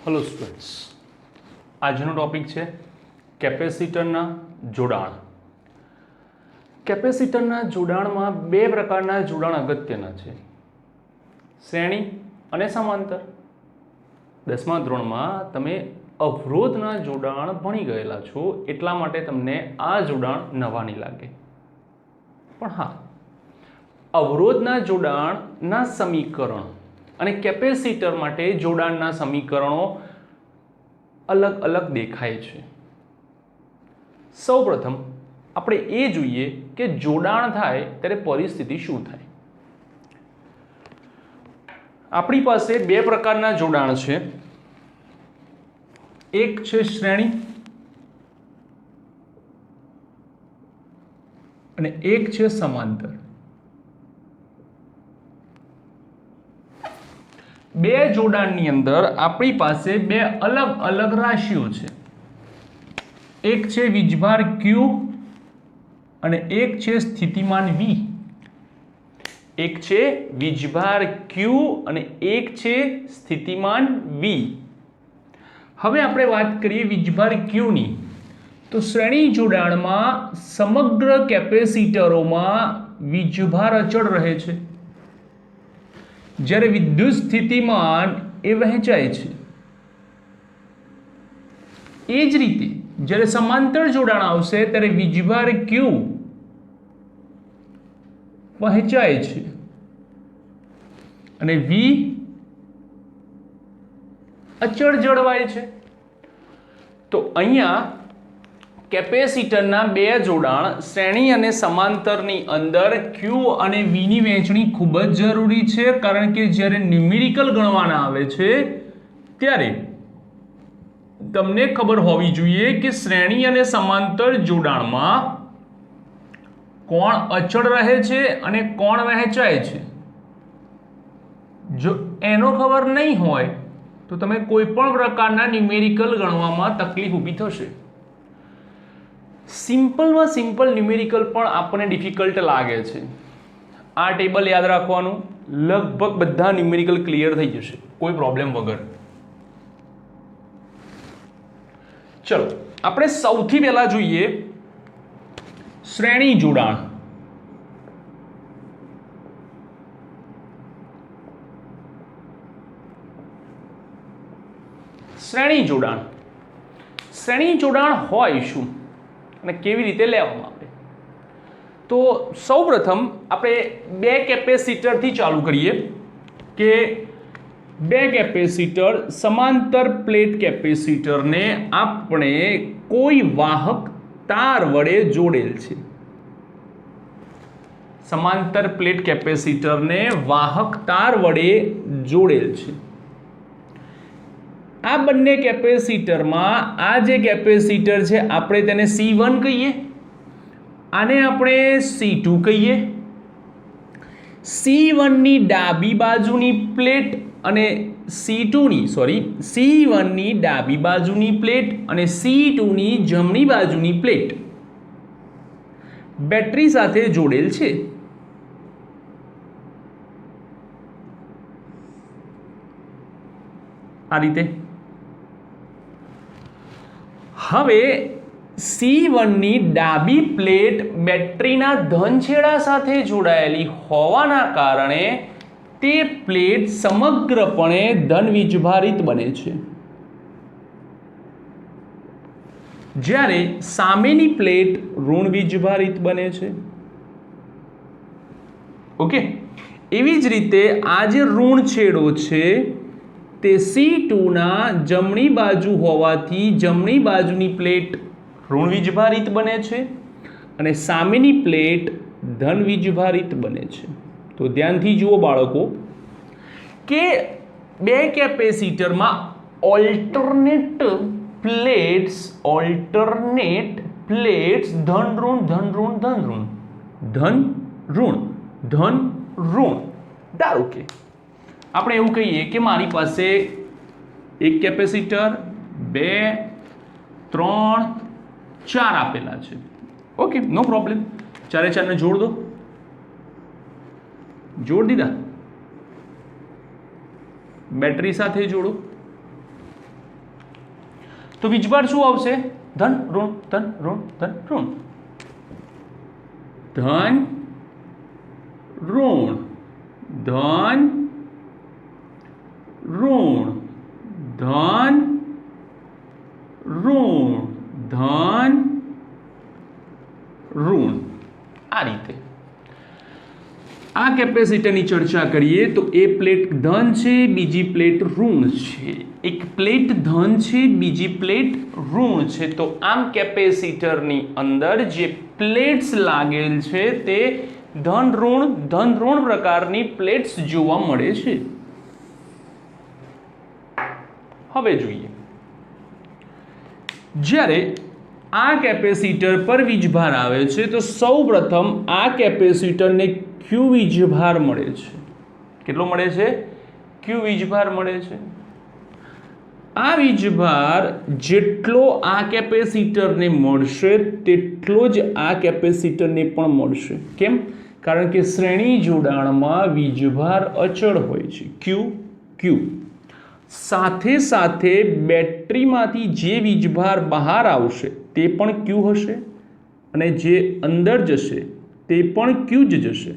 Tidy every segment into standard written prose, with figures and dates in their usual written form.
Hello students, આજનો topic છે કેપેસિટરના જોડાણ। કેપેસિટરના જોડાણમાં બે પ્રકારના જોડાણ અગત્યના છે, શ્રેણી અને સમાંતર। 10મા ધોરણમાં તમે અવરોધના જોડાણ ભણી ગયેલા છો, એટલા માટે તમને આ જોડાણ નવા નહીં લાગે। પણ હા, અવરોધના જોડાણના સમીકરણ અને કેપેસિટર માટે જોડાણના સમીકરણો अलग अलग देखाय छे। सौप्रथम આપણે એ જોઈએ કે જોડાણ થાય ત્યારે પરિસ્થિતિ શું થાય। આપણી પાસે બે પ્રકારના જોડાણ છે, એક છે શ્રેણી અને એક છે સમાંતર। બે જોડાણની અંદર આપણી પાસે બે અલગ અલગ રાશિઓ છે, એક છે વીજભાર Q અને એક છે સ્થિતિમાન V। એક છે વીજભાર Q અને એક છે સ્થિતિમાન V। હવે આપણે વાત કરીએ વીજભાર Q ની, તો શ્રેણી જોડાણમાં સમગ્ર કેપેસિટરોમાં વીજભાર અચળ રહે છે, જ્યારે વિદ્યુત સ્થિતિમાન એ વહેંચાય છે। એ જ રીતે જ્યારે સમાંતર જોડાણ આવશે ત્યારે વીજભાર Q વહેંચાય છે અને V અચળ જળવાય છે। તો અહીંયા કેપેસિટરના બે જોડાણ શ્રેણી અને સમાંતરની અંદર Q અને V ની વહેંચણી ખૂબ જ જરૂરી છે, કારણ કે જ્યારે ન્યુમેરિકલ ગણવાના આવે છે ત્યારે તમને ખબર હોવી જોઈએ કે શ્રેણી અને સમાંતર જોડાણમાં કોણ અચળ રહે છે અને કોણ વહેંચાય છે। જો એનો ખબર નહીં હોય તો તમે કોઈ પણ પ્રકારના ન્યુમેરિકલ ગણવામાં તકલીફ ઊભી થશે। સિમ્પલમાં સિમ્પલ ન્યુમેરિકલ પણ આપણને ડિફિકલ્ટ લાગે છે। આ ટેબલ યાદ રાખવાનું, લગભગ બધા ન્યુમેરિકલ ક્લિયર થઈ જશે કોઈ પ્રોબ્લેમ વગર। ચલો આપણે સૌથી પહેલા જોઈએ શ્રેણી જોડાણ। શ્રેણી જોડાણ હોય શું અને કેવી રીતે લેવામાં આવે, તો સૌપ્રથમ આપણે બે કેપેસિટરથી ચાલુ કરીએ કે બે કેપેસિટર સમાંતર પ્લેટ કેપેસિટરને આપણે કોઈ વાહક તાર વડે જોડેલ છે। સમાંતર પ્લેટ કેપેસિટરને વાહક તાર વડે જોડેલ છે। આ બંને કેપેસિટરમાં આ જે કેપેસિટર છે આપણે તેને C1 કહીએ, આને આપણે C2 કહીએ। C1 ની ડાબી બાજુની પ્લેટ અને C1 ની ડાબી બાજુની પ્લેટ અને C2 ની જમણી બાજુની પ્લેટ બેટરી સાથે જોડેલ છે। આ રીતે હવે C1 ની ડાબી પ્લેટ બેટરીના ધન છેડા સાથે જોડાયેલી હોવાના કારણે તે પ્લેટ સમગ્રપણે ધન વીજભારિત બને છે, જ્યારે સામેની પ્લેટ ઋણ વીજભારિત બને છે। ઓકે, એવી જ રીતે આ જે ઋણ છેડો છે તે C2 ના જમણી બાજુ હોવાથી જમણી બાજુની પ્લેટ ઋણ વીજભારિત બને છે અને સામેની પ્લેટ ધન વીજભારિત બને છે। તો ધ્યાનથી જુઓ બાળકો કે બે કેપેસિટરમાં ઓલ્ટરનેટ પ્લેટ્સ ધન ઋણ ધન ઋણ ધન ઋણ ધન ઋણ ધન ઋણ। ધારો કે આપણે એવું કહીએ કે મારી પાસે એક કેપેસિટર 2 3 4 આપેલા છે। ઓકે, નો પ્રોબ્લેમ, ચારે ચારને જોડ દો। જોડ દીધા, બેટરી સાથે જોડો। તો વીજભાર શું આવશે? ધન ઋણ ધન ઋણ ધન ઋણ, ધન ઋણ ધન ઋણ ધન ઋણ ધન ઋણ, આ રીતે આ કેપેસિટરની ચર્ચા કરીએ તો એ પ્લેટ ધન છે, બીજી પ્લેટ ઋણ છે. એક પ્લેટ ધન છે, બીજી પ્લેટ ઋણ છે. તો આમ કેપેસિટરની અંદર જે પ્લેટ્સ લાગેલ છે તે ધન ઋણ પ્રકારની પ્લેટ્સ જોવા મળે છે. હવે જોઈએ, જ્યારે આ કેપેસિટર પર વીજભાર આવે છે તો સૌપ્રથમ આ કેપેસિટરને ક્યુ વીજભાર મળે છે. કેટલો મળે છે? ક્યુ વીજભાર મળે છે. આ વીજભાર જેટલો આ કેપેસિટરને મળશે તેટલો જ આ કેપેસિટરને પણ મળશે. કેમ? કારણ કે શ્રેણી જોડાણમાં વીજભાર અચળ હોય છે, ક્યુ. સાથે સાથે બેટરીમાંથી જે વીજભાર બહાર આવશે તે પણ ક્યુ હશે અને જે અંદર જશે તે પણ ક્યુ જ જશે.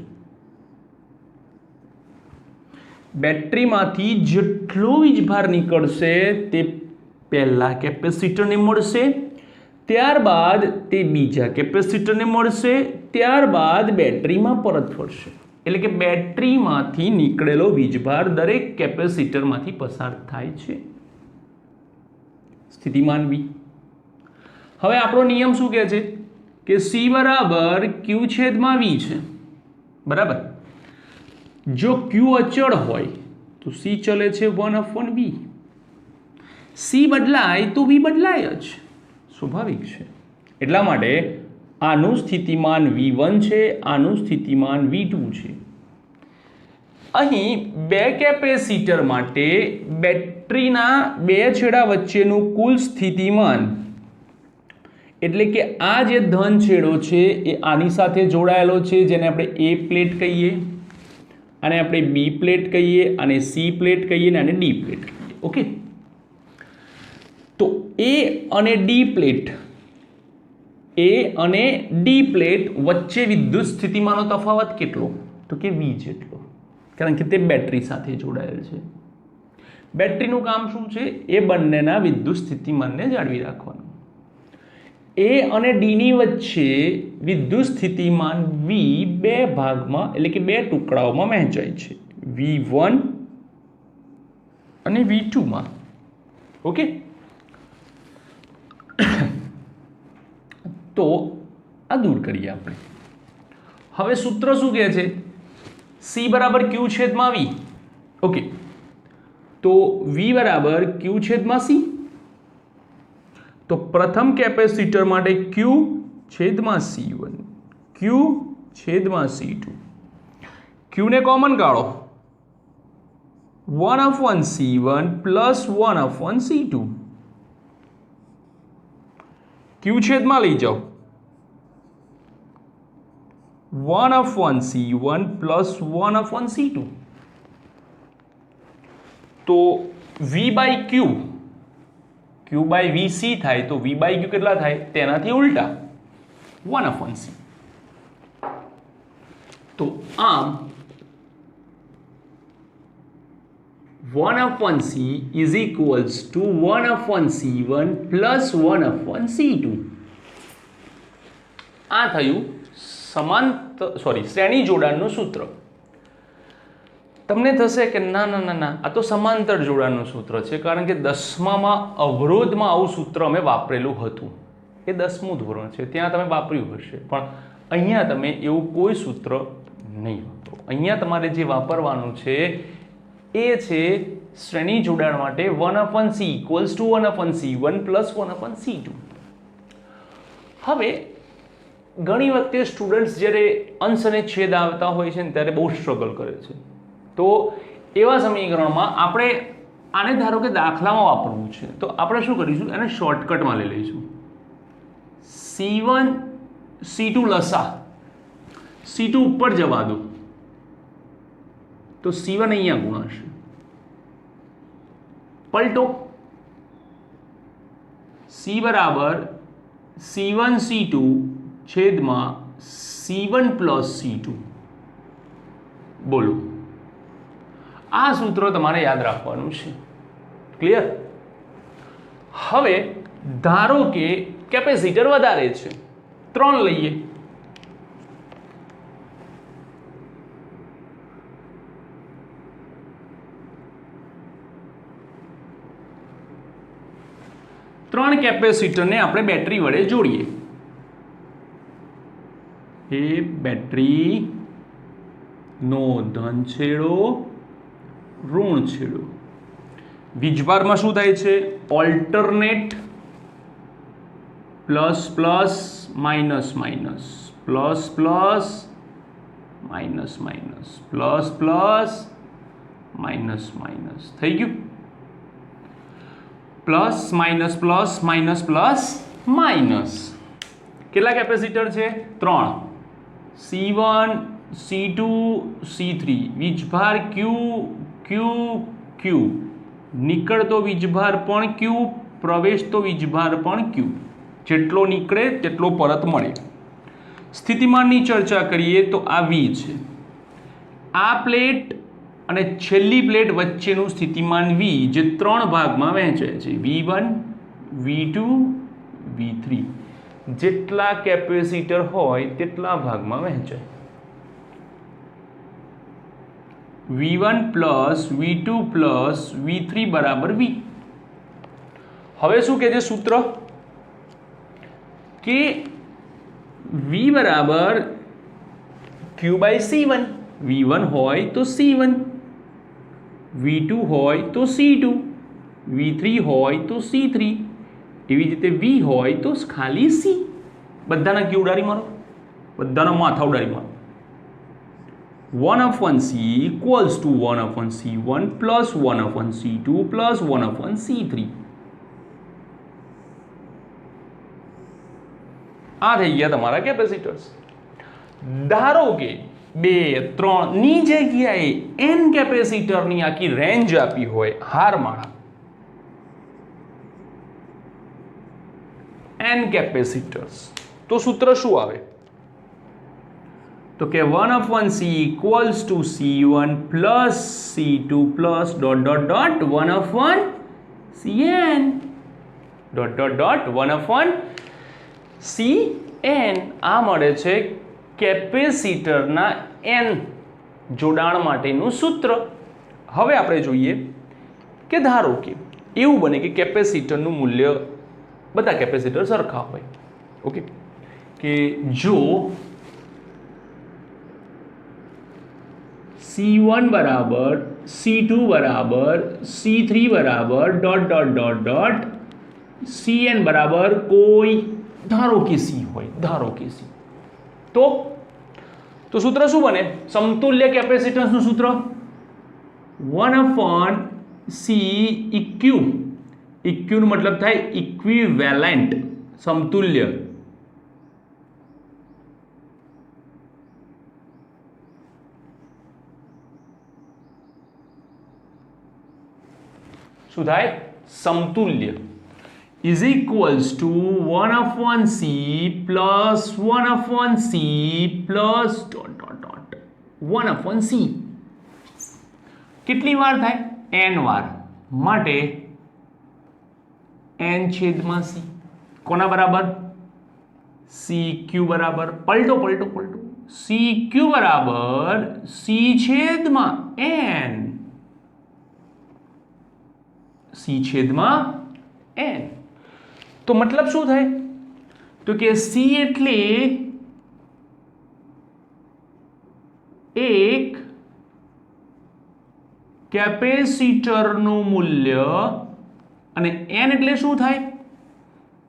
બેટરીમાંથી જેટલો વીજભાર નીકળશે તે પહેલા કેપેસિટરને મળશે, ત્યારબાદ તે બીજા કેપેસિટરને મળશે, ત્યારબાદ બેટરીમાં પરત ફરશે. એટલે કે બેટરીમાંથી નીકળેલો વીજભાર દરેક કેપેસિટરમાંથી પસાર થાય છે. સ્થિતિમાન V. હવે આપણો નિયમ શું કહે છે કે C બરાબર Q છેદમાં V છે. બરાબર. જો Q અચળ હોય તો C ચલે છે 1/V. C બદલાય તો V બદલાય જ, સ્વાભાવિક છે. એટલા માટે આનું સ્થિતિમાન V1 છે, આનું સ્થિતિમાન V2 છે. અહીં બે કેપેસિટર માટે બેટરીના બે છેડા વચ્ચેનું કુલ સ્થિતિમાન, એટલે કે આ જે ધન છેડો છે એ આની સાથે જોડાયેલો છે, જેને આપણે A પ્લેટ કહીએ, આને આપણે B પ્લેટ કહીએ, આને C પ્લેટ કહીએ અને આને D પ્લેટ કહીએ. ઓકે. તો A અને D પ્લેટ, A અને D પ્લેટ વચ્ચે વિદ્યુત સ્થિતિમાનનો તફાવત કેટલો? તો કે V જેટલો, કારણ કે તે બેટરી સાથે જોડાયેલ છે. બેટરીનું કામ શું છે? એ બંનેના વિદ્યુત સ્થિતિમાનને જાળવી રાખવાનું. A અને D ની વચ્ચે વિદ્યુત સ્થિતિમાન V બે ભાગમાં, એટલે કે બે ટુકડાઓમાં વહેંચાય છે, V1 અને V2 માં. ઓકે. તો આ દૂર કરીએ આપણે. હવે સૂત્ર શું કહે છે? C બરાબર Q છેદમાં V. ઓકે. તો V બરાબર Q છેદમાં C. તો પ્રથમ કેપેસિટર માટે Q છેદમાં C1, Q છેદમાં C2. Q ને કોમન કાઢો, 1/C1 પ્લસ 1/C2. Q છેદમાં લઈ જાઓ, 1/C1 પ્લસ 1/C2. તો V by Q, Q by VC થાય, તો V બાય Q કેટલા થાય? તેનાથી ઉલટા 1/C. તો આમ 1/C is equals to 1/C1 plus 1/C2. આ થયું શ્રેણી જોડાણનું સૂત્ર. તમને થશે કે ના ના ના ના, આ તો સમાંતર જોડાણનું સૂત્ર છે, કારણ કે 10મામાં અવરોધમાં આવું સૂત્ર અમે વાપરેલું હતું. એ 10મું ધોરણ છે, ત્યાં તમે વાપર્યું હશે, પણ અહીંયા તમે એવું કોઈ સૂત્ર નહીં વાપરો. અહીંયા તમારે જે વાપરવાનું છે એ છે શ્રેણી જોડાણ માટે 1/C equals to 1/C1 plus 1/C2. હવે ઘણી વખતે સ્ટુડન્ટ્સ જ્યારે અંશ અને છેદ આવતા હોય છે ને ત્યારે બહુ સ્ટ્રગલ કરે છે. તો એવા સમીકરણમાં આપણે આને ધારો કે દાખલામાં વાપરવું છે, તો આપણે શું કરીશું? એને શોર્ટકટમાં લઈ લઈશું. C1 C2 લસા, C2 ઉપર જવા દો તો C1 અહીંયા ગુણાશે. પલટો C બરાબર C1 C2 છેદમાં C1 પ્લસ C2. બોલો, આ સૂત્ર તમારે યાદ રાખવાનું છે. ક્લિયર? હવે ધારો કે કેપેસિટર વધારે છે, 3 લઈએ. ત્રણ કેપેસિટરને આપણે બેટરી વડે જોડીએ. એ બેટરીનો ધન છેડો, ઋણ છેડો. વીજભારમાં શું થાય છે? Alternate plus plus minus minus, plus plus minus minus, plus plus minus minus. થઈ ગયું? Plus minus plus minus plus minus. કેટલા કેપેસિટર છે? 3. C1 C2 C3. વીજભાર Q Q Q. નીકળતો વીજભાર પણ Q, પ્રવેશતો વીજભાર પણ Q. જેટલો નીકળે તેટલો પરત મળે. સ્થિતિમાનની ચર્ચા કરીએ તો આ V છે. આ પ્લેટ અને છેલ્લી પ્લેટ વચ્ચેનું સ્થિતિમાન V જે 3 ભાગમાં વહેંચાય છે, V1 V2 V3. જેટલા કેપેસિટર હોય તેટલા ભાગમાં વહેંચાય. V1 plus V2 plus V3 બરાબર V. હવે શું કહે છે સૂત્ર? કે V બરાબર Q બાય C1. V1 હોય તો C1, V2 હોય તો C2, V3 હોય તો C3. એવી જ રીતે V હોય તો ખાલી C. બધાના Q ઉડાડી મારો, બધાના માથા ઉડાડી મારો. 1/C equals to 1/C1 plus 1/C2 plus 1/C3. આ થઈ ગયા તમારા કેપેસિટર્સ. ધારો કે 2 3 ની જગ્યાએ n કેપેસિટરની આખી રેન્જ આપી હોય, હારમાળા n કેપેસિટર્સ, તો સૂત્ર શું આવે? તો કે 1/C equals to C1 plus C2 plus dot dot dot 1/Cn dot dot dot 1/Cn. આ મળે છે કેપેસિટરના n જોડાણ માટેનું સૂત્ર. હવે આપણે જોઈએ કે ધારો કે એવું બને કે કેપેસિટરનું મૂલ્ય, બધા કેપેસિટર સરખા હોય. ઓકે, કે જો C1 બરાબર C2 બરાબર C3 બરાબર dot dot dot dot Cn બરાબર કોઈ ધારો કે C હોય, ધારો કે C, તો સૂત્ર શું બને? સમતુલ્ય કેપેસિટન્સનું સૂત્ર 1/C EQ. EQ નો મતલબ થાય ઇક્વિવેલેન્ટ, સમતુલ્ય. શું થાય? સમતુલ્ય is equals to 1/C plus 1/C plus dot dot dot 1/C. કેટલી વાર થાય? n વાર. માટે n છેદમાં C. કોના બરાબર? CQ બરાબર, પલટો પલટો પલટો, CQ બરાબર C છેદમાં n. C છેદમાં n. તો મતલબ શું થાય? તો કે C એટલે એક કેપેસિટરનું મૂલ્ય અને n એટલે શું થાય?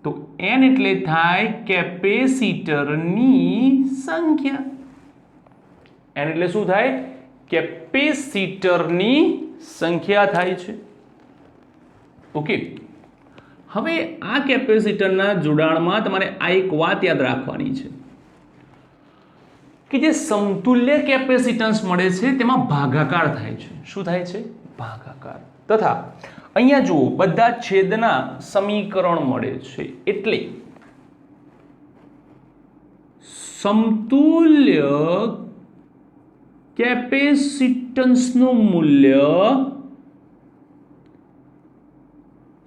તો n એટલે થાય કેપેસિટરની સંખ્યા. n એટલે શું થાય? કેપેસિટરની સંખ્યા થાય છે. ઓકે, હવે આ કેપેસિટરના જોડાણમાં તમારે આ એક વાત યાદ રાખવાની છે કે જે સમતુલ્ય કેપેસિટન્સ મળે છે તેમાં ભાગાકાર થાય છે. શું થાય છે? ભાગાકાર. તથા અહીંયા જુઓ બધા છેદના સમીકરણ મળે છે એટલે સમતુલ્ય કેપેસિટન્સનું મૂલ્ય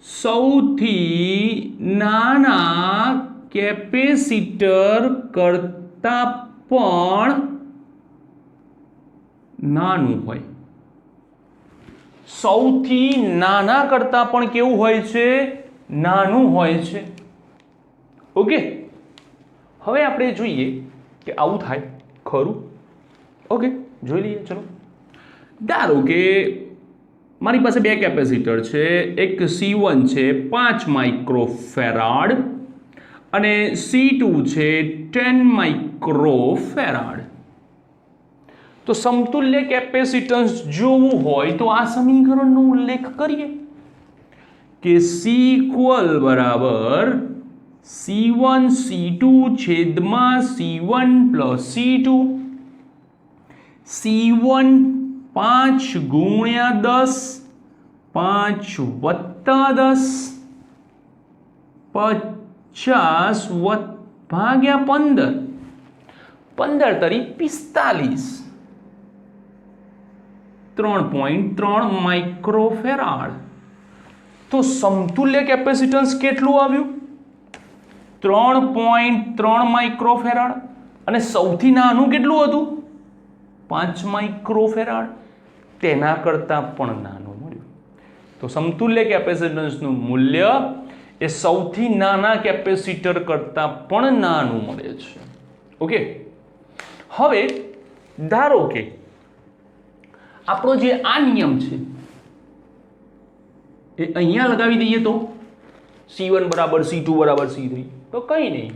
સૌથી નાના કેપેસિટર કરતા પણ નાનું હોય. સૌથી નાના કરતા પણ કેવું હોય છે? નાનું હોય છે. ઓકે, હવે આપણે જોઈએ કે આવું થાય ખરું. ઓકે, જોઈ લઈએ. ચલો, ધારો કે મારી પાસે બે કેપેસિટર છે, એક C1 છે 5 માઇક્રોફેરાડ અને C2 છે 10 માઇક્રોફેરાડ. તો સમતુલ્ય કેપેસિટન્સ જોવું હોય તો આ સમીકરણનો ઉલ્લેખ કરીએ કે C ઇક્વલ બરાબર C1 C2 છેદમાં C1 પ્લસ C2. C1 5 ગુણ્યા 10, 5 વત્તા 10, 50 ભાગ્યા 15, 15 તરી 45, 3.3 માઇક્રોફેરાડ. તો સમતુલ્ય કેપેસિટન્સ કેટલું આવ્યું? 3.3 માઇક્રોફેરાડ. અને સૌથી નાનું કેટલું હતું? 5 માઇક્રોફેરાડ. તેના કરતાં પણ નાનું મળ્યું. તો સમતુલ્ય કેપેસિટન્સનું મૂલ્ય એ સૌથી નાના કેપેસિટર કરતાં પણ નાનું મળે છે. ઓકે, હવે ધારો કે આપણો જે આ નિયમ છે એ અહીંયા લગાવી દઈએ તો C1 બરાબર C2 બરાબર C3. તો કંઈ નહીં,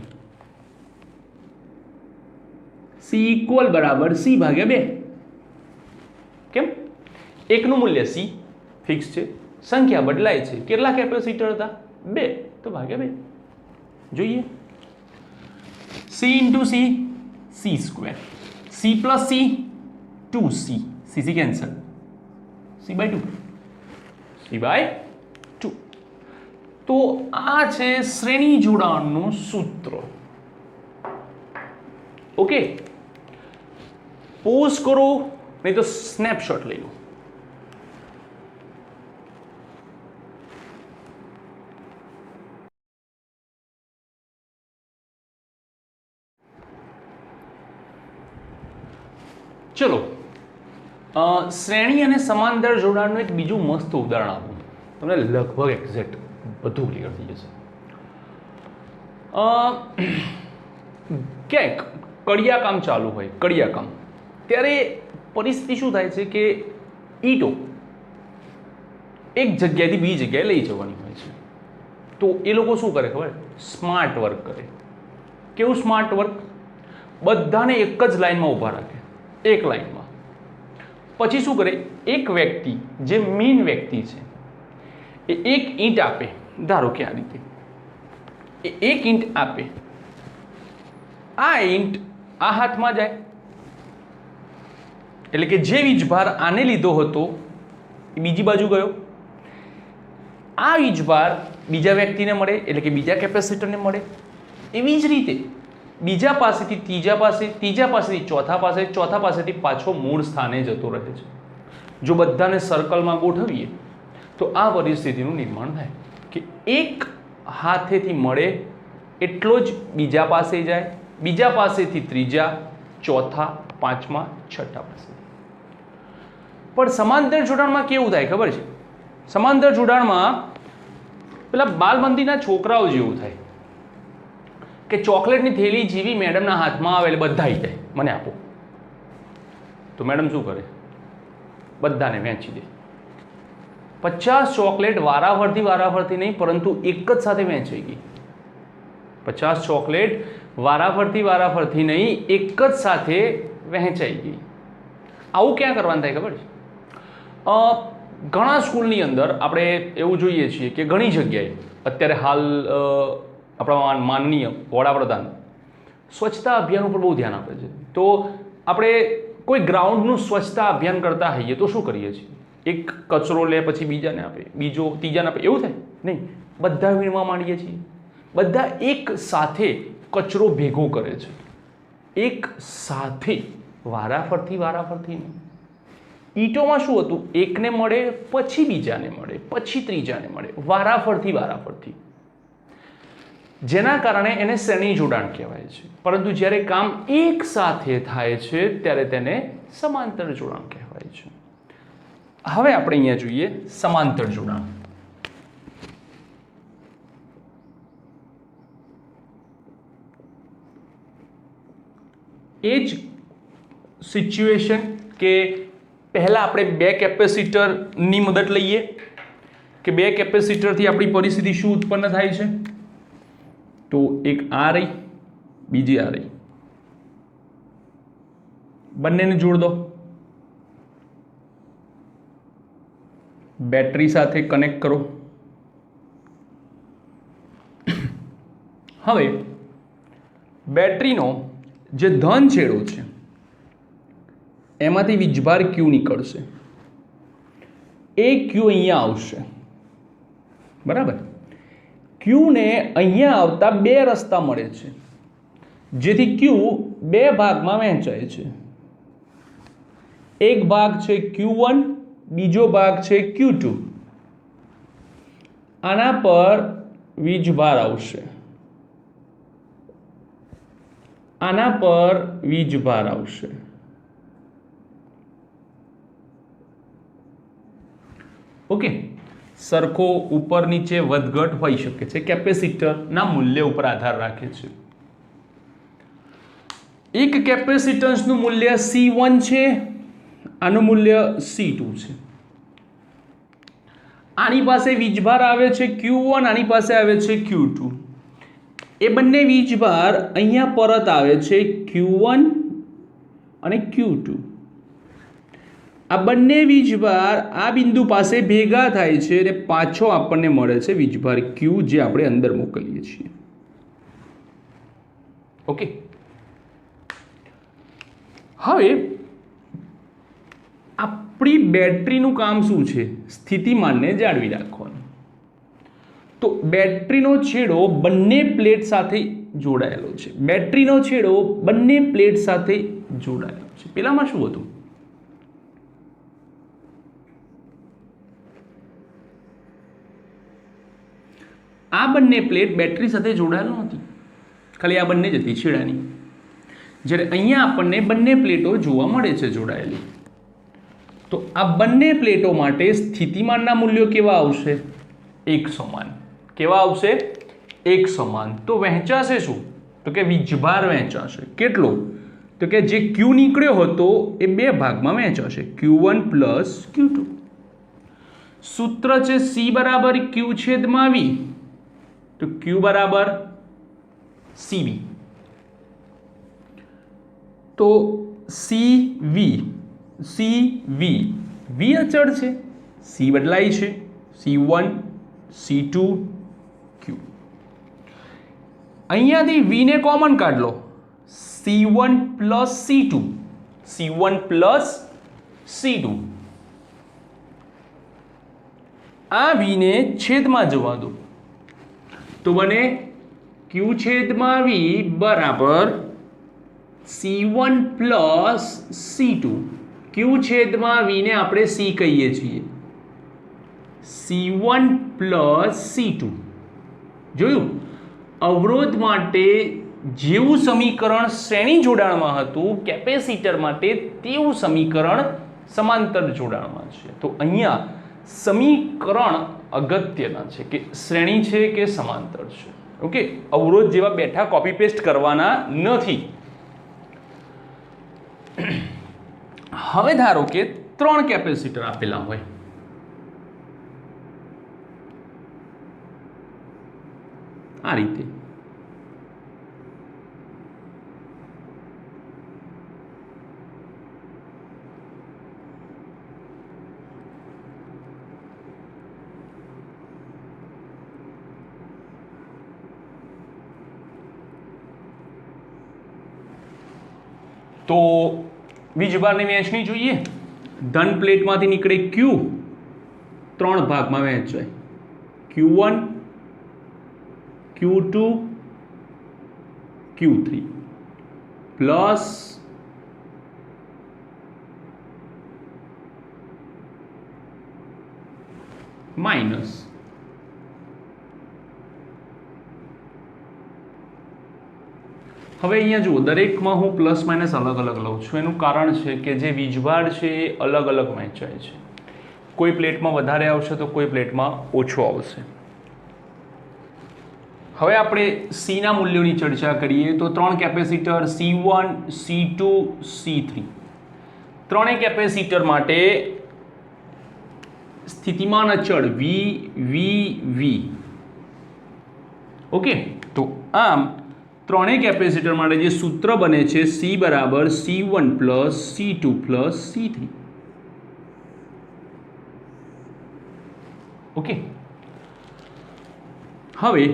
C ઇક્વલ બરાબર C ભાગ્યા 2. કેમ? એકનું મૂલ્ય C ફિક્સ છે, સંખ્યા બદલાય છે. કેટલા કેપેસિટર હતા? 2, તો ભાગ્યા 2. જોઈએ, C into C, C square, C plus C 2C, C cancel, C by 2, C by 2. તો આ છે શ્રેણી જોડાણનું સૂત્ર. ઓકે, પોઝ કરો, નહીં તો સ્નેપશોટ લઈ લો. ચલો, શ્રેણી અને સમાંતર જોડાણનું એક બીજું મસ્ત ઉદાહરણ આપું તમને, લગભગ એક્ઝેક્ટ બધું ક્લિયર થઈ જશે. ક્યાંક કડિયાકામ ચાલુ હોય, કડિયાકામ, ત્યારે પરિસ્થિતિ શું થાય છે કે ઈંટો એક જગ્યાએથી બીજી જગ્યાએ લઈ જવાની હોય છે. તો એ લોકો શું કરે ખબર? સ્માર્ટ વર્ક કરે. કેવું સ્માર્ટ વર્ક? બધાને એક જ લાઈનમાં ઊભા રાખે, એક લાઈનમાં. પછી શું કરે? એક વ્યક્તિ જે મેઇન વ્યક્તિ છે એ એક ઈંટ આપે. ધારો કે આ રીતે એ એક ઈંટ આપે. આ ઈંટ આ હાથમાં જાય, એટલે કે જે વીજભાર આને લીધો હતો એ બીજી બાજુ ગયો. આ વીજભાર બીજા વ્યક્તિને મળે, એટલે કે બીજા કેપેસિટરને મળે. એવી જ રીતે બીજા પાસેથી ત્રીજા પાસે, ત્રીજા પાસેથી ચોથા પાસે, ચોથા પાસેથી પાછો મૂળ સ્થાને જતો રહે છે. જો બધાને સર્કલમાં ગોઠવીએ તો આ પરિસ્થિતિનું નિર્માણ થાય કે એક હાથેથી મળે એટલો જ બીજા પાસે જાય, બીજા પાસેથી ત્રીજા, ચોથા, પાંચમા, છઠ્ઠા પાસે. પણ સમાંતર જોડાણમાં કેવું થાય ખબર છે? સમાંતર જોડાણમાં પેલા બાલબંધીના છોકરાઓ જેવું થાય કે ચોકલેટની થેલી જેવી મેડમના હાથમાં આવે એટલે બધા આવી જાય, મને આપો. તો મેડમ શું કરે? બધાને વહેંચી દે. 50 ચોકલેટ વારાફરતી નહીં, પરંતુ એક જ સાથે વહેંચાઈ ગઈ. 50 ચોકલેટ વારાફરતી નહીં, એક જ સાથે વહેંચાઈ ગઈ. આવું ક્યાં કરવાનું થાય ખબર છે? ઘણા સ્કૂલની અંદર આપણે એવું જોઈએ છીએ કે ઘણી જગ્યાએ અત્યારે હાલ આપણા માનનીય વડાપ્રધાન સ્વચ્છતા અભિયાન ઉપર બહુ ધ્યાન આપે છે. તો આપણે કોઈ ગ્રાઉન્ડનું સ્વચ્છતા અભિયાન કરતા હોઈએ તો શું કરીએ છીએ? એક કચરો લે પછી બીજાને આપે, બીજો ત્રીજાને આપે, એવું થાય નહીં. બધા વીણવા માંડીએ છીએ, બધા એક સાથે કચરો ભેગો કરે છે, એક સાથે, વારાફરતી નહીં. ઈંટોમાં શું હતું? એકને મળે પછી બીજાને મળે પછી ત્રીજાને મળે, વારાફરતી, જેના કારણે એને શ્રેણી જોડાણ કહેવાય છે. પરંતુ જ્યારે કામ એક સાથે થાય છે ત્યારે તેને સમાંતર જોડાણ કહેવાય છે. હવે આપણે અહીંયા જોઈએ સમાંતર જોડાણ. એ જ સિચ્યુએશન કે પહેલા આપણે બે કેપેસિટરની મદદ લઈએ કે બે કેપેસિટરથી આપણી પરિસ્થિતિ શું ઉત્પન્ન થાય છે. તો એક આ રહી, બીજી આ રહી, બંનેને જોડ દો, બેટરી સાથે કનેક્ટ કરો. હવે બેટરીનો જે ધન છેડો છે એમાંથી વીજભાર ક્યુ નીકળશે. એ ક્યુ અહીંયા આવશે, બરાબર. ક્યુને અહીંયા આવતા બે રસ્તા મળે છે, જેથી ક્યુ બે ભાગમાં વહેંચાય છે. એક ભાગ છે Q1, બીજો ભાગ છે Q2. આના પર વીજભાર આવશે, આના પર વીજભાર આવશે. ઓકે, સરખો ઉપર નીચે વધઘટ હોઈ શકે છે, કેપેસિટરના મૂલ્ય ઉપર આધાર રાખે છે. એક કેપેસિટન્સનું મૂલ્ય C1 છે, આનું મૂલ્ય C2 છે. આની પાસે વીજભાર આવે છે Q1, આની પાસે આવે છે Q2. એ બંને વીજભાર અહીંયા પરત આવે છે Q1 અને Q2. આ બંને વીજભાર આ બિંદુ પાસે ભેગા થાય છે અને પાછો આપણને મળે છે વીજભાર Q, જે આપણે અંદર મોકલીએ છીએ. ઓકે, હવે આપણી બેટરીનું કામ શું છે? સ્થિતિમાનને જાળવી રાખવાનું. તો બેટરીનો છેડો બંને પ્લેટ સાથે જોડાયેલો છે, બેટરીનો છેડો બંને પ્લેટ સાથે જોડાયેલો છે. પેલામાં શું હતું? આ બંને પ્લેટ બેટરી સાથે જોડાયેલ નહોતી, ખાલી આ બંને જ હતી છેડાની. જ્યારે અહીંયા આપણને બંને પ્લેટો જોવા મળે છે જોડાયેલી. તો આ બંને પ્લેટો માટે સ્થિતિમાનના મૂલ્યો કેવા આવશે? એક સમાન. કેવા આવશે? એક સમાન. તો વહેંચાશે શું? તો કે વીજભાર વહેંચાશે. કેટલો? તો કે જે Q નીકળ્યો હતો એ બે ભાગમાં વહેંચાશે, Q1 પ્લસ Q2. સૂત્ર છે C બરાબર Q છેદમાં V. તો Q બરાબર CV. તો CV, V અચળ છે, C બદલાય છે, C1, C2, Q. અહીંયાથી V ને કોમન કાઢ લો, C1 plus C2, C1 plus C2. આ V ને છેદમાં જવા દો તો બને Q છેદમાં V બરાબર C1 પ્લસ C2. Q છેદમાં V ને આપણે C કહીએ છીએ, C1 પ્લસ C2. જોયું? અવરોધ માટે જેવું સમીકરણ શ્રેણી જોડાણમાં હતું કેપેસિટર માટે તેવું સમીકરણ સમાંતર જોડાણમાં છે. તો અહીંયા સમીકરણ અગત્યના છે કે શ્રેણી છે કે સમાંતર છે. ઓકે, અવરોધ જેવા બેઠા કોપી પેસ્ટ કરવાના નથી. હવે ધારો કે 3 કેપેસિટર આપેલા હોય, આ રીતે. તો વીજભારની વહેંચણી જોઈએ. ધન પ્લેટમાંથી નીકળે Q 3 ભાગમાં વહેંચાય, Q1 Q2 Q3 plus minus. હવે અહીંયા જુઓ, દરેકમાં હું પ્લસ માઇનસ અલગ અલગ લઉં છું. એનું કારણ છે કે જે વીજભાર છે એ અલગ અલગ વહેંચાય છે. કોઈ પ્લેટમાં વધારે આવશે તો કોઈ પ્લેટમાં ઓછો આવશે. હવે આપણે સીના મૂલ્યોની ચર્ચા કરીએ તો 3 કેપેસિટર C1 C2 C3, ત્રણેય કેપેસિટર માટે સ્થિતિમાન અચળ V V V. ઓકે, તો આમ ત્રણેય કેપેસિટર માટે જે સૂત્ર બને છે C બરાબર C1 plus C2 plus C3. Okay, હવે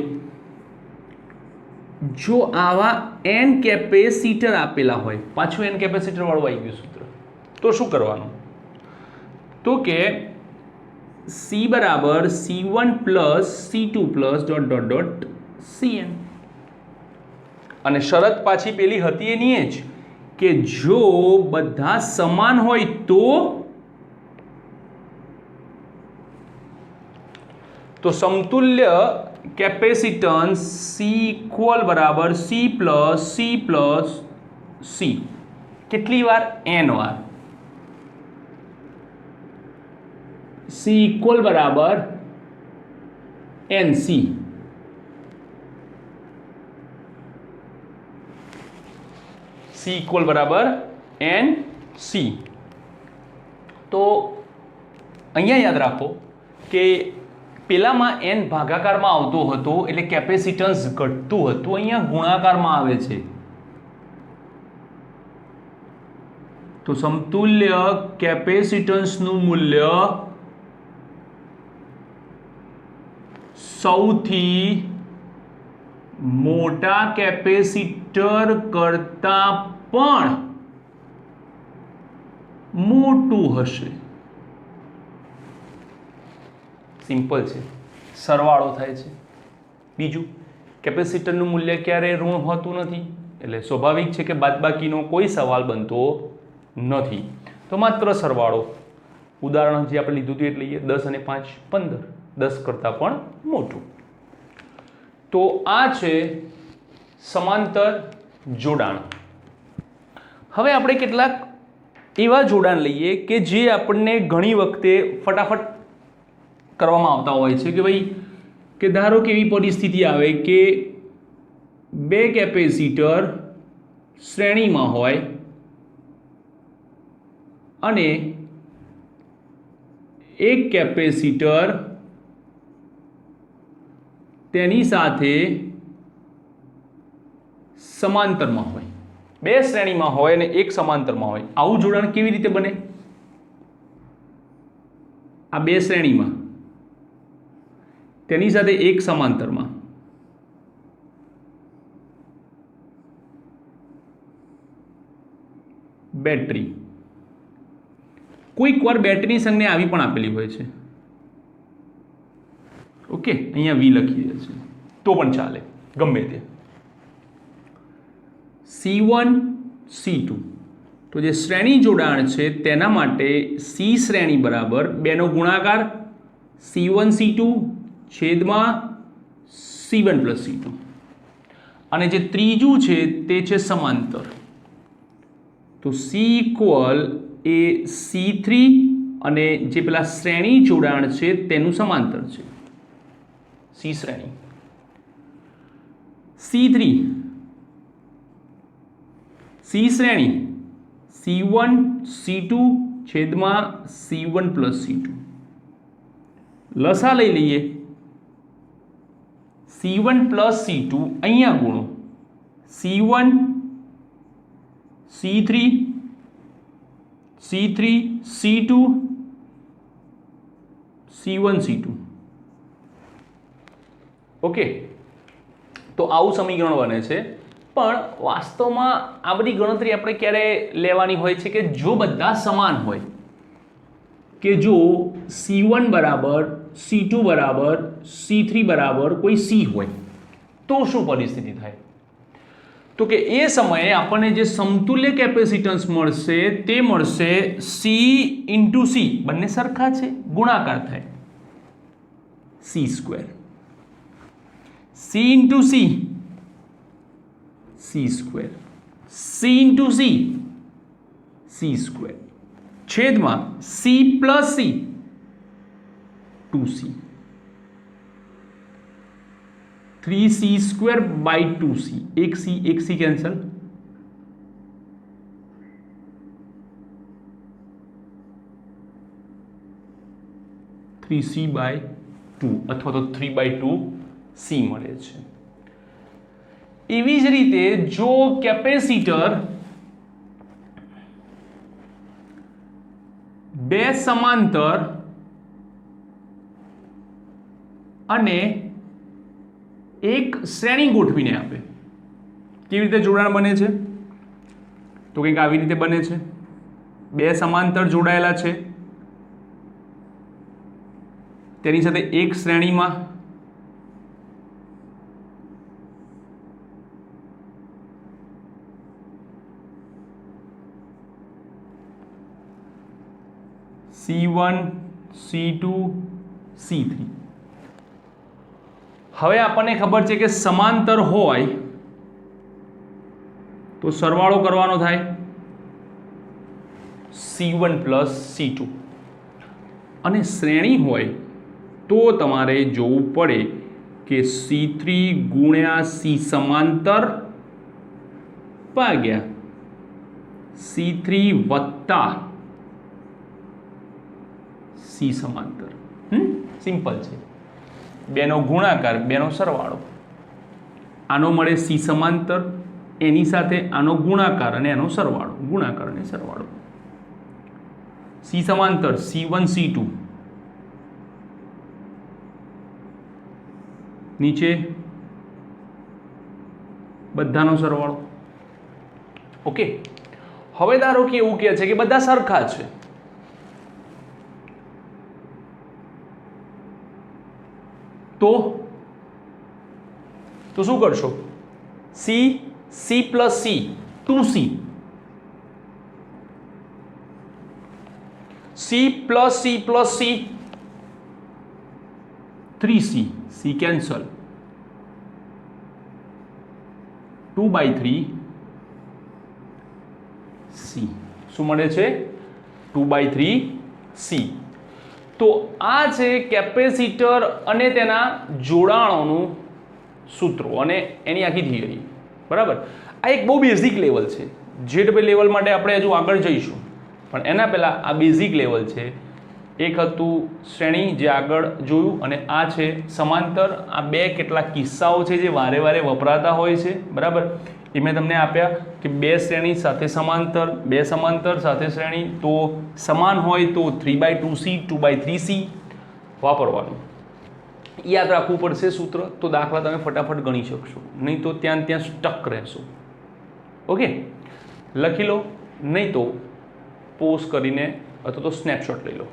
જો આવા n કેપેસિટર આપેલા હોય, પાછું n કેપેસિટર વાળું આવી ગયું સૂત્ર, તો શું કરવાનું? તો કે C બરાબર C1 plus C2 plus dot dot dot Cn. અને શરત પાછી પેલી હતી એની એ જ કે જો બધા સમાન હોય તો સમતુલ્ય કેપેસિટન્સ C ઇક્વલ બરાબર C પ્લસ C. કેટલી વાર? n વાર. C ઇક્વલ બરાબર NC. C ઇક્વલ બરાબર NC. તો અહીંયા યાદ રાખો કે પેલામાં n ભાગાકારમાં આવતો હતો એટલે કેપેસિટન્સ ઘટતું હતું, અહીંયા ગુણાકારમાં આવે છે. તો સમતુલ્ય કેપેસિટન્સનું મૂલ્ય સૌથી મોટા કેપેસિટર કરતાં પણ મોટું હશે. સિમ્પલ છે, સરવાળો થાય છે. બીજું, કેપેસિટરનું મૂલ્ય ક્યારેય ઋણ હોતું નથી, એટલે સ્વાભાવિક છે કે બાદબાકીનો કોઈ સવાલ બનતો નથી. તો માત્ર સરવાળો. ઉદાહરણ જે આપણે લીધું હતું એટલે લઈએ, 10 અને 5 15, 10 કરતાં પણ મોટું. તો આ છે સમાંતર જોડાણ. હવે આપણે કેટલાક એવા જોડાણ લઈએ કે જે આપણને ઘણી વખતે ફટાફટ કરવામાં આવતા હોય છે કે ભાઈ, કે ધારો કે એવી પરિસ્થિતિ આવે કે બે કેપેસિટર શ્રેણીમાં હોય અને એક કેપેસિટર તેની સાથે સમાંતરમાં હોય. બે શ્રેણીમાં હોય અને એક સમાંતરમાં હોય. આવું જોડાણ કેવી રીતે બને? આ બે શ્રેણીમાં, તેની સાથે એક સમાંતરમાં. બેટરી. કોઈક વાર બેટરીની સંજ્ઞા આવી પણ આપેલી હોય છે. ઓકે, અહીંયા V લખી દે છે તો પણ ચાલે, ગમે તે. C1 C2, તો જે શ્રેણી જોડાણ છે તેના માટે C શ્રેણી બરાબર 2 નો ગુણાકાર C1 C2 છેદમાં C1 પ્લસ C2, અને જે ત્રીજું છે તે છે સમાંતર. તો C ઇક્વલ એ C3 અને જે પેલા શ્રેણી જોડાણ છે તેનું સમાંતર છે, C શ્રેણી. C3 C શ્રેણી C1 C2 છેદમાં C1 પ્લસ C2. લસા લઈ લઈએ. C1 પ્લસ C2 અહીંયા ગુણો C1 C3 C3 C2 C1 C2. Okay, તો આવું સમીકરણ બને છે. પણ વાસ્તવમાં આ બધી ગણતરી આપણે ક્યારે લેવાની હોય છે કે જો બધા સમાન હોય, કે જો C1 બરાબર C2 બરાબર C3 બરાબર કોઈ C હોય તો શું પરિસ્થિતિ થાય? તો કે એ સમયે આપણને જે સમતુલ્ય કેપેસિટન્સ મળશે તે મળશે C ઇન્ટુ C, બંને સરખા છે, ગુણાકાર થાય C², C into C C², C into C C², છેદમાં C plus C 2C, 3C² by 2C, એક C cancel, three C by 2 અથવા તો 3/2C મળે છે. એવી જ રીતે જો કેપેસિટર બે સમાંતર અને એક શ્રેણી ગોઠવીને આપે, કેવી રીતે જોડાણ બને છે? તો કંઈક આવી રીતે બને છે. બે સમાંતર જોડાયેલા છે, તેની સાથે એક શ્રેણીમાં C1 C2 C3. હવે આપણને ખબર છે કે સમાંતર હોય તો સરવાળો કરવાનો થાય C1 પ્લસ C2, અને શ્રેણી હોય તો તમારે જોવું પડે કે C3 ગુણ્યા C સમાંતર ભાગ્યા C3 વત્તા C સમાંતર. સિમ્પલ છે, બેનો ગુણાકાર બેનો સરવાળો. આનો મળે C સમાંતર, એની સાથે આનો ગુણાકાર અને એનો સરવાળો, ગુણાકાર અને સરવાળો. C સમાંતર C1 C2, નીચે બધાનો સરવાળો. ઓકે, હવે ધારો કે એવું કહે છે કે બધા સરખા છે, તો શું કરશો? C plus C 2C, C plus C plus C 3C, C cancel, 2/3C. શું મળે છે? 2/3C. તો આ છે કેપેસિટર અને તેના જોડાણોનું સૂત્રો અને એની આખી થિયરી. બરાબર, આ એક બહુ બેઝિક લેવલ છે. જે લેવલ માટે આપણે હજુ આગળ જઈશું, પણ એના પહેલાં આ બેઝિક લેવલ છે. એક હતું શ્રેણી જે આગળ જોયું, અને આ છે સમાંતર. આ બે કેટલાક કિસ્સાઓ છે જે વારે વારે વપરાતા હોય છે. બરાબર, એ મેં તમને આપ્યા કે બે શ્રેણી સાથે સમાંતર, બે સમાંતર સાથે શ્રેણી, તો સમાન હોય તો 3/2C 2/3C વાપરવાનું. યાદ રાખવું પડશે સૂત્ર, તો દાખલા તમે ફટાફટ ગણી શકશો, નહીં તો ત્યાં સ્ટક રહેશો. ઓકે, લખી લો, નહીં તો પોઝ કરીને અથવા તો સ્નેપશોટ લઈ લો.